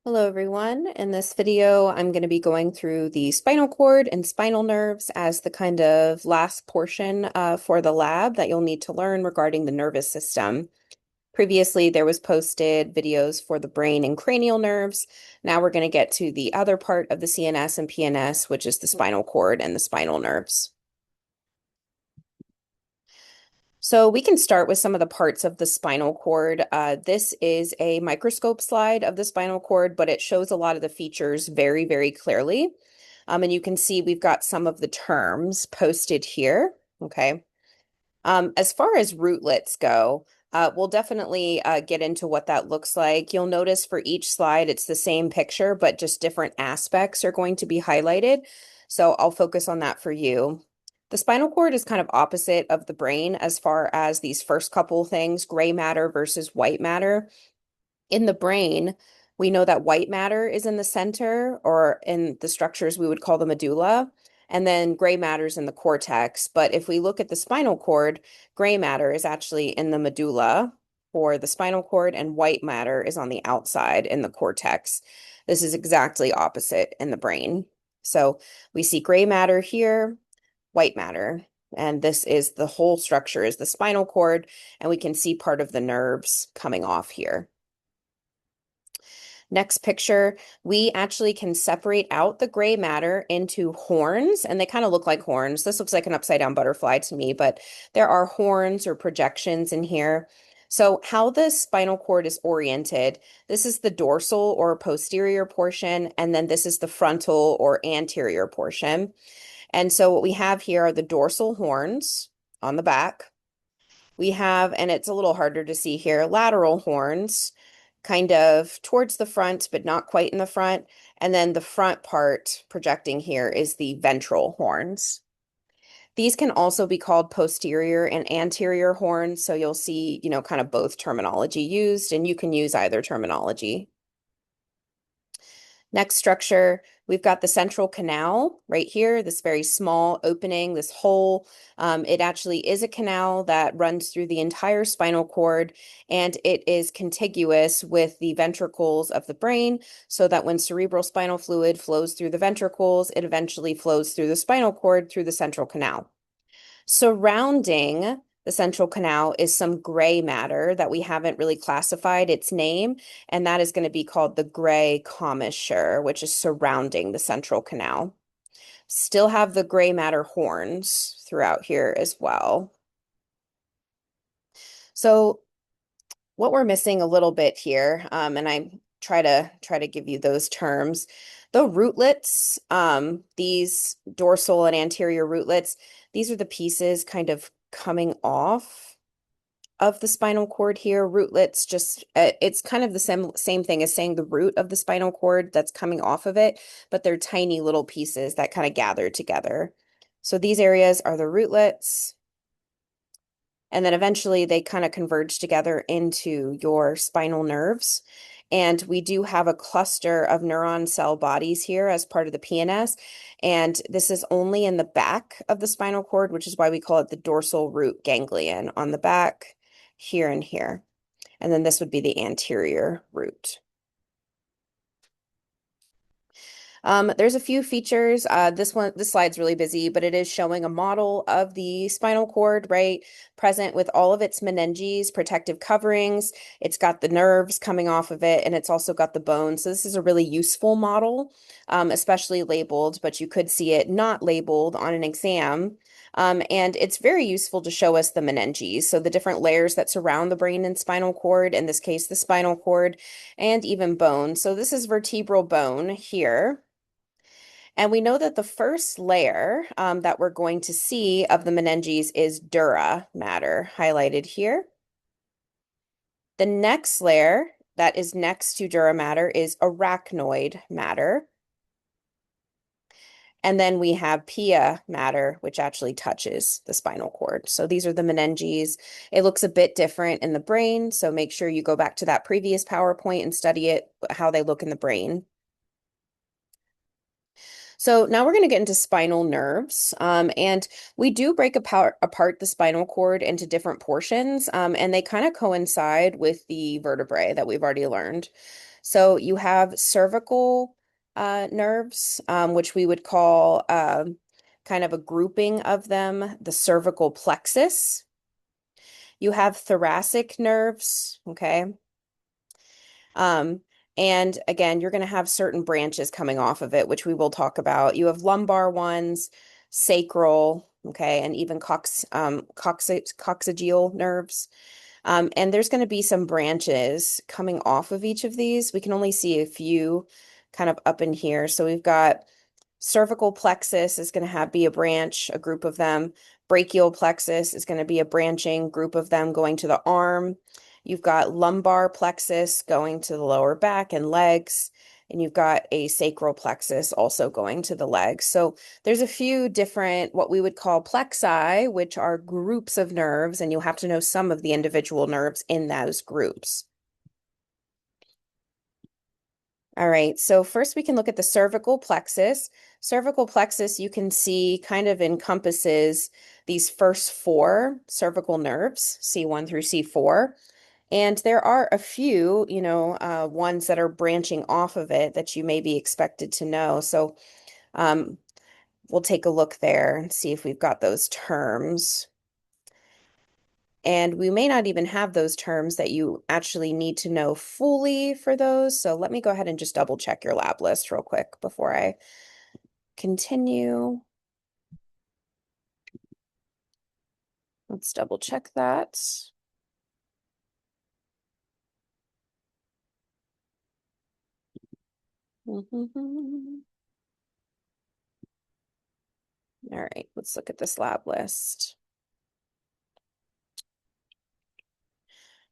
Hello, everyone. In this video, I'm going to be going through the spinal cord and spinal nerves as the kind of last portion for the lab that you'll need to learn regarding the nervous system. Previously, there was posted videos for the brain and cranial nerves. Now we're going to get to the other part of the CNS and PNS, which is the spinal cord and the spinal nerves. So we can start with some of the parts of the spinal cord. This is a microscope slide of the spinal cord, but it shows a lot of the features very, very clearly. And you can see we've got some of the terms posted here. Okay. As far as rootlets go, we'll definitely get into what that looks like. You'll notice for each slide, it's the same picture, but just different aspects are going to be highlighted. So I'll focus on that for you. The spinal cord is kind of opposite of the brain as far as these first couple things, gray matter versus white matter. In the brain, we know that white matter is in the center, or in the structures we would call the medulla, and then gray matter is in the cortex. But if we look at the spinal cord, gray matter is actually in the medulla for the spinal cord, and white matter is on the outside in the cortex. This is exactly opposite in the brain. So we see gray matter here, white matter, and this is the whole structure is the spinal cord, and we can see part of the nerves coming off here. Next picture, we actually can separate out the gray matter into horns, and they kind of look like horns. This looks like an upside down butterfly to me, but there are horns or projections in here. So how the spinal cord is oriented, this is the dorsal or posterior portion, and then this is the frontal or anterior portion. And so what we have here are the dorsal horns on the back. We have, and it's a little harder to see here, lateral horns kind of towards the front, but not quite in the front. And then the front part projecting here is the ventral horns. These can also be called posterior and anterior horns. So you'll see, kind of both terminology used, and you can use either terminology. Next structure, we've got the central canal right here, this very small opening, this hole. It actually is a canal that runs through the entire spinal cord, and it is contiguous with the ventricles of the brain, so that when cerebral spinal fluid flows through the ventricles, it eventually flows through the spinal cord through the central canal. Surrounding the central canal is some gray matter that we haven't really classified its name, and that is going to be called the gray commissure, which is surrounding the central canal. Still have the gray matter horns throughout here as well. So what we're missing a little bit here, and I try to give you those terms. The rootlets, these dorsal and anterior rootlets, these are the pieces kind of coming off of the spinal cord here. Rootlets just it's kind of the same thing as saying the root of the spinal cord that's coming off of it, but they're tiny little pieces that kind of gather together. So these areas are the rootlets. And then eventually they kind of converge together into your spinal nerves. And we do have a cluster of neuron cell bodies here as part of the PNS. And this is only in the back of the spinal cord, which is why we call it the dorsal root ganglion on the back, here and here. And then this would be the anterior root. There's a few features. This slide's really busy, but it is showing a model of the spinal cord, right? Present with all of its meninges, protective coverings. It's got the nerves coming off of it, and it's also got the bones. So this is a really useful model, especially labeled, but you could see it not labeled on an exam. And it's very useful to show us the meninges, so the different layers that surround the brain and spinal cord, in this case, the spinal cord, and even bone. So this is vertebral bone here. And we know that the first layer that we're going to see of the meninges is dura matter, highlighted here. The next layer that is next to dura matter is arachnoid matter. And then we have pia matter, which actually touches the spinal cord. So these are the meninges. It looks a bit different in the brain, so make sure you go back to that previous PowerPoint and study it, how they look in the brain. So now we're going to get into spinal nerves. And we do break apart the spinal cord into different portions, and they kind of coincide with the vertebrae that we've already learned. So you have cervical nerves, which we would call kind of a grouping of them, the cervical plexus. You have thoracic nerves, okay? Um, and again, you're going to have certain branches coming off of it, which we will talk about. You have lumbar ones, sacral, okay, and even coccygeal nerves. And there's going to be some branches coming off of each of these. We can only see a few kind of up in here. So we've got cervical plexus is going to have be a branch, a group of them. Brachial plexus is going to be a branching group of them going to the arm. You've got lumbar plexus going to the lower back and legs, and you've got a sacral plexus also going to the legs. So there's a few different what we would call plexi, which are groups of nerves, and you'll have to know some of the individual nerves in those groups. All right, so first we can look at the cervical plexus. Cervical plexus, you can see kind of encompasses these first four cervical nerves, C1 through C4. And there are a few, ones that are branching off of it that you may be expected to know. So um, we'll take a look there and see if we've got those terms. And we may not even have those terms that you actually need to know fully for those. So let me go ahead and just double check your lab list real quick before I continue. Let's double check that. All right, let's look at this lab list.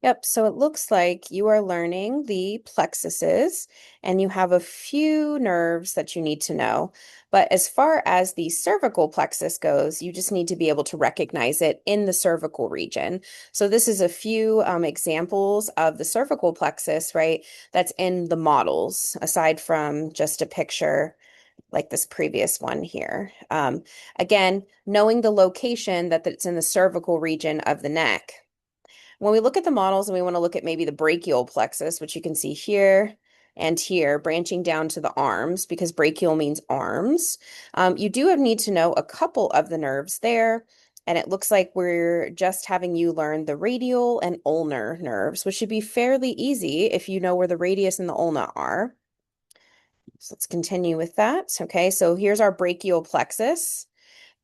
Yep, so it looks like you are learning the plexuses and you have a few nerves that you need to know. But as far as the cervical plexus goes, you just need to be able to recognize it in the cervical region. So this is a few examples of the cervical plexus, right? That's in the models, aside from just a picture like this previous one here. Again, knowing the location that it's in the cervical region of the neck. When we look at the models and we want to look at maybe the brachial plexus, which you can see here and here, branching down to the arms, because brachial means arms, you do need to know a couple of the nerves there. And it looks like we're just having you learn the radial and ulnar nerves, which should be fairly easy if you know where the radius and the ulna are. So let's continue with that. Okay, so here's our brachial plexus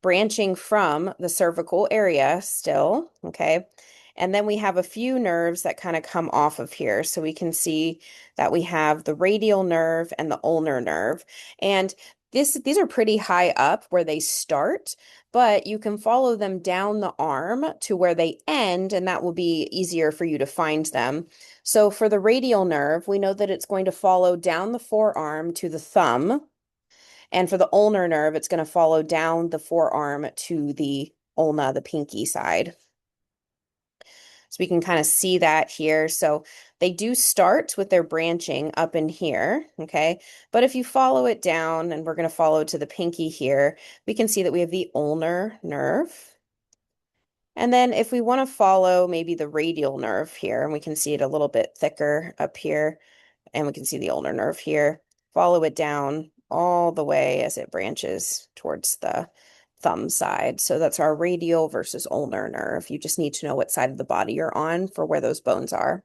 branching from the cervical area still, okay? And then we have a few nerves that kind of come off of here. So we can see that we have the radial nerve and the ulnar nerve. And these are pretty high up where they start, but you can follow them down the arm to where they end, and that will be easier for you to find them. So for the radial nerve, we know that it's going to follow down the forearm to the thumb. And for the ulnar nerve, it's going to follow down the forearm to the ulna, the pinky side. So we can kind of see that here. So they do start with their branching up in here, okay? But if you follow it down, and we're going to follow to the pinky here, we can see that we have the ulnar nerve. And then if we want to follow maybe the radial nerve here, and we can see it a little bit thicker up here, and we can see the ulnar nerve here, follow it down all the way as it branches towards the thumb side. So that's our radial versus ulnar nerve. You just need to know what side of the body you're on for where those bones are.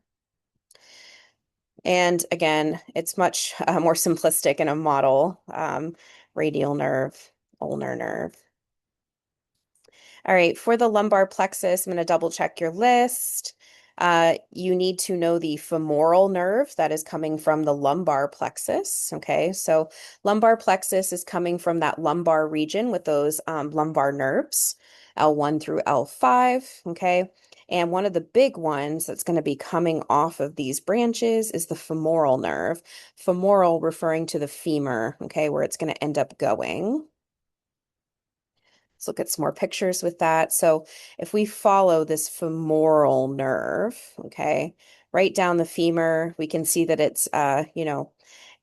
And again, it's much more simplistic in a model, radial nerve, ulnar nerve. All right, for the lumbar plexus, I'm going to double check your list. You need to know the femoral nerve that is coming from the lumbar plexus. Okay, so lumbar plexus is coming from that lumbar region with those lumbar nerves, L1 through L5. Okay, and one of the big ones that's going to be coming off of these branches is the femoral nerve. Femoral referring to the femur, okay, where it's going to end up going. Let's look at some more pictures with that. So if we follow this femoral nerve, okay, right down the femur, we can see that it's going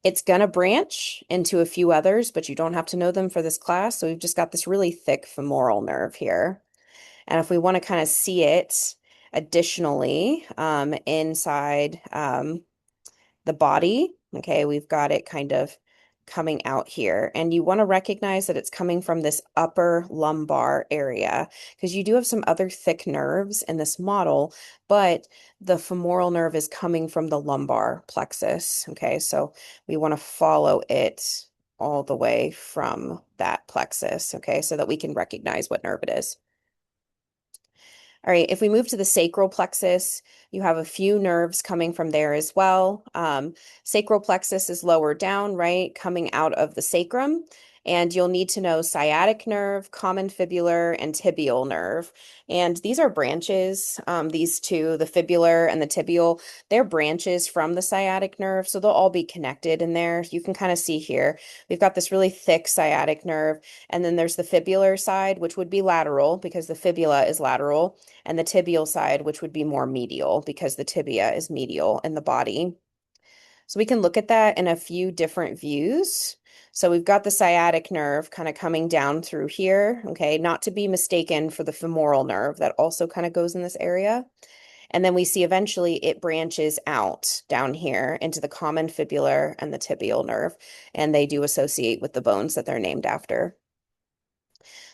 to branch into a few others, but you don't have to know them for this class. So we've just got this really thick femoral nerve here. And if we want to kind of see it additionally inside the body. Okay, we've got it kind of coming out here. And you want to recognize that it's coming from this upper lumbar area because you do have some other thick nerves in this model, but the femoral nerve is coming from the lumbar plexus. Okay, so we want to follow it all the way from that plexus. Okay, so that we can recognize what nerve it is. All right, if we move to the sacral plexus, you have a few nerves coming from there as well. Sacral plexus is lower down, right, coming out of the sacrum. And you'll need to know sciatic nerve, common fibular, and tibial nerve. And these are branches, these two, the fibular and the tibial, they're branches from the sciatic nerve. So they'll all be connected in there. You can kind of see here, we've got this really thick sciatic nerve. And then there's the fibular side, which would be lateral because the fibula is lateral, and the tibial side, which would be more medial because the tibia is medial in the body. So we can look at that in a few different views. So we've got the sciatic nerve kind of coming down through here, okay, not to be mistaken for the femoral nerve that also kind of goes in this area. And then we see eventually it branches out down here into the common fibular and the tibial nerve, and they do associate with the bones that they're named after.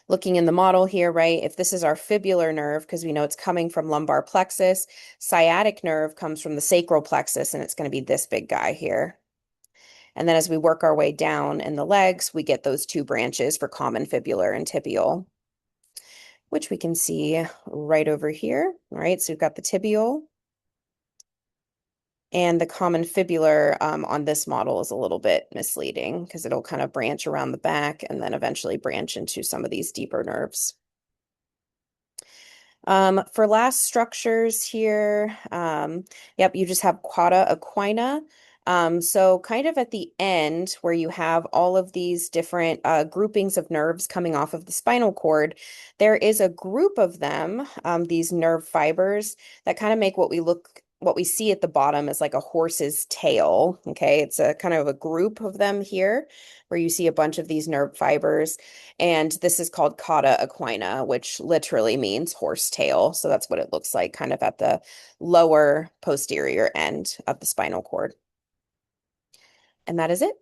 Looking in the model here, right, if this is our fibular nerve, because we know it's coming from lumbar plexus, sciatic nerve comes from the sacral plexus, and it's going to be this big guy here. And then as we work our way down in the legs, we get those two branches for common fibular and tibial, which we can see right over here, right? So we've got the tibial, and the common fibular on this model is a little bit misleading because it'll kind of branch around the back and then eventually branch into some of these deeper nerves. For last structures here, yep, you just have cauda equina. So kind of at the end where you have all of these different groupings of nerves coming off of the spinal cord, there is a group of them, these nerve fibers that kind of make what we see at the bottom is like a horse's tail. Okay, it's a kind of a group of them here where you see a bunch of these nerve fibers. And this is called cauda equina, which literally means horse tail. So that's what it looks like kind of at the lower posterior end of the spinal cord. And that is it.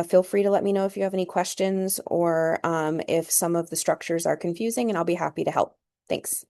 Feel free to let me know if you have any questions or if some of the structures are confusing, and I'll be happy to help. Thanks.